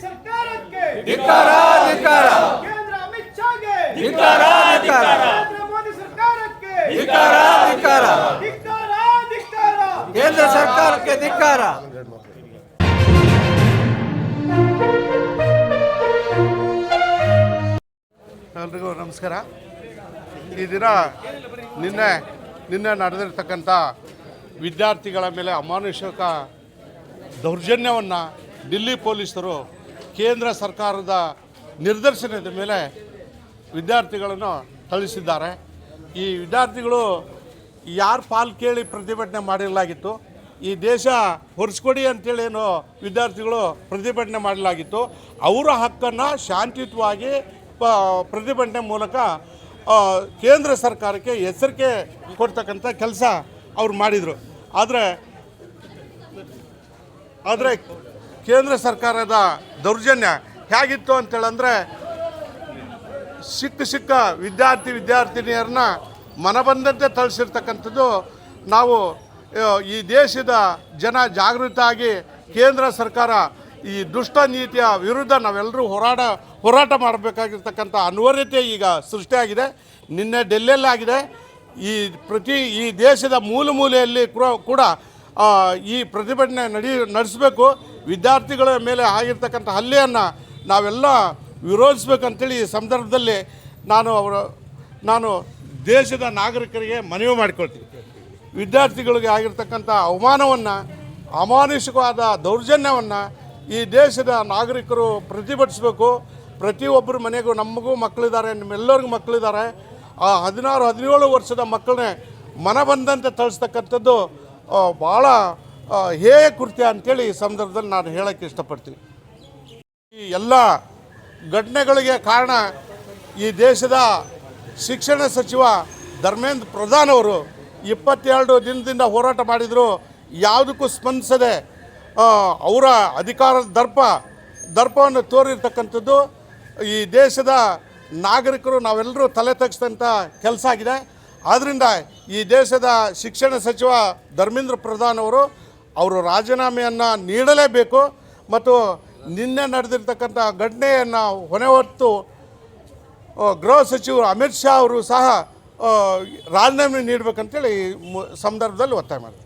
ಸರ್ಕಾರಕ್ಕೆ ಧಿಕ್ಕಾರ ಧಿಕ್ಕಾರ ಕೇಂದ್ರ ಅಮಿತ್ ಶಾಗೆ ಧಿಕ್ಕಾರ ಧಿಕ್ಕಾರ ನರೇಂದ್ರ ಮೋದಿ ಸರ್ಕಾರಕ್ಕೆ ಧಿಕ್ಕಾರ ಧಿಕ್ಕಾರ ಧಿಕ್ಕಾರ ಧಿಕ್ಕಾರ ಕೇಂದ್ರ ಸರ್ಕಾರಕ್ಕೆ ಧಿಕ್ಕಾರ. ಎಲ್ರಿಗೂ ನಮಸ್ಕಾರ. ಈ ದಿನ ನಿನ್ನೆ ನಡೆದಿರ್ತಕ್ಕಂಥ ವಿದ್ಯಾರ್ಥಿಗಳ ಮೇಲೆ ಅಮಾನುಷಕ ದೌರ್ಜನ್ಯವನ್ನು ದಿಲ್ಲಿ ಪೊಲೀಸರು ಕೇಂದ್ರ ಸರ್ಕಾರದ ನಿರ್ದೇಶನದ ಮೇಲೆ ವಿದ್ಯಾರ್ಥಿಗಳನ್ನು ಥಳಿಸಿದ್ದಾರೆ. ಈ ವಿದ್ಯಾರ್ಥಿಗಳು ಯಾರ ಪಾಲು ಕೇಳಿ ಪ್ರತಿಭಟನೆ ಮಾಡಿರಲಾಗಿತ್ತು. ಈ ದೇಶ ಹೊರಿಸ್ಕೊಡಿ ಅಂತೇಳಿ ಏನು ವಿದ್ಯಾರ್ಥಿಗಳು ಪ್ರತಿಭಟನೆ ಮಾಡಲಾಗಿತ್ತು. ಅವರ ಹಕ್ಕನ್ನು ಶಾಂತಿಯುತವಾಗಿ ಪ್ರತಿಭಟನೆ ಮೂಲಕ ಕೇಂದ್ರ ಸರ್ಕಾರಕ್ಕೆ ಎಚ್ಚರಿಕೆ ಕೊಡ್ತಕ್ಕಂಥ ಕೆಲಸ ಅವ್ರು ಮಾಡಿದರು. ಆದರೆ ಕೇಂದ್ರ ಸರ್ಕಾರದ ದೌರ್ಜನ್ಯ ಹೇಗಿತ್ತು ಅಂತೇಳಂದರೆ ಸಿಕ್ಕ ವಿದ್ಯಾರ್ಥಿನಿಯರನ್ನ ಮನಬಂದಂತೆ ಥಳಿಸಿರ್ತಕ್ಕಂಥದ್ದು. ನಾವು ಈ ದೇಶದ ಜನ ಜಾಗೃತ ಆಗಿ ಕೇಂದ್ರ ಸರ್ಕಾರ ಈ ದುಷ್ಟ ನೀತಿಯ ವಿರುದ್ಧ ನಾವೆಲ್ಲರೂ ಹೋರಾಟ ಮಾಡಬೇಕಾಗಿರ್ತಕ್ಕಂಥ ಅನಿವಾರ್ಯತೆ ಈಗ ಸೃಷ್ಟಿಯಾಗಿದೆ. ನಿನ್ನೆ ಡೆಲ್ಲಿಯಲ್ಲಾಗಿದೆ. ಈ ದೇಶದ ಮೂಲೆಯಲ್ಲಿ ಕೂಡ ಈ ಪ್ರತಿಭಟನೆ ನಡೆಸಬೇಕು. ವಿದ್ಯಾರ್ಥಿಗಳ ಮೇಲೆ ಆಗಿರ್ತಕ್ಕಂಥ ಹಲ್ಲೆಯನ್ನು ನಾವೆಲ್ಲ ವಿರೋಧಿಸಬೇಕಂತೇಳಿ ಈ ಸಂದರ್ಭದಲ್ಲಿ ನಾನು ದೇಶದ ನಾಗರಿಕರಿಗೆ ಮನವಿ ಮಾಡಿಕೊಳ್ತೀನಿ. ವಿದ್ಯಾರ್ಥಿಗಳಿಗೆ ಆಗಿರ್ತಕ್ಕಂಥ ಅವಮಾನವನ್ನು, ಅಮಾನುಷಿಕವಾದ ದೌರ್ಜನ್ಯವನ್ನು ಈ ದೇಶದ ನಾಗರಿಕರು ಪ್ರತಿಭಟಿಸಬೇಕು. ಪ್ರತಿಯೊಬ್ಬರ ಮನೆಗೂ, ನಮಗೂ ಮಕ್ಕಳಿದ್ದಾರೆ, ನಿಮ್ಮೆಲ್ಲರಿಗೂ ಮಕ್ಕಳಿದ್ದಾರೆ. ಆ 16-17 ವರ್ಷದ ಮಕ್ಕಳನ್ನೇ ಮನಬಂದಂತೆ ಥಳಿಸ್ತಕ್ಕಂಥದ್ದು ಭಾಳ ಹೇಯ ಕೃತ್ಯ ಅಂಥೇಳಿ ಈ ಸಂದರ್ಭದಲ್ಲಿ ನಾನು ಹೇಳೋಕ್ಕೆ ಇಷ್ಟಪಡ್ತೀನಿ. ಈ ಎಲ್ಲ ಘಟನೆಗಳಿಗೆ ಕಾರಣ ಈ ದೇಶದ ಶಿಕ್ಷಣ ಸಚಿವ ಧರ್ಮೇಂದ್ರ ಪ್ರಧಾನ್ ಅವರು 22 ದಿನದಿಂದ ಹೋರಾಟ ಮಾಡಿದರು. ಯಾವುದಕ್ಕೂ ಸ್ಪಂದಿಸದೆ ಅವರ ಅಧಿಕಾರದ ದರ್ಪವನ್ನು ತೋರಿರ್ತಕ್ಕಂಥದ್ದು ಈ ದೇಶದ ನಾಗರಿಕರು ನಾವೆಲ್ಲರೂ ತಲೆ ತಗ್ಸಿದಂಥ ಕೆಲಸ ಆಗಿದೆ. ಆದ್ದರಿಂದ ಈ ದೇಶದ ಶಿಕ್ಷಣ ಸಚಿವ ಧರ್ಮೇಂದ್ರ ಪ್ರಧಾನ್ ಅವರು ರಾಜೀನಾಮೆಯನ್ನು ನೀಡಲೇಬೇಕು. ಮತ್ತು ನಿನ್ನೆ ನಡೆದಿರ್ತಕ್ಕಂಥ ಘಟನೆಯನ್ನು ಹೊಣೆ ಹೊತ್ತು ಗೃಹ ಸಚಿವರು ಅಮಿತ್ ಶಾ ಅವರು ಸಹ ರಾಜೀನಾಮೆ ನೀಡಬೇಕಂತೇಳಿ ಸಂದರ್ಭದಲ್ಲಿ ಒತ್ತಾಯ ಮಾಡ್ತಾರೆ.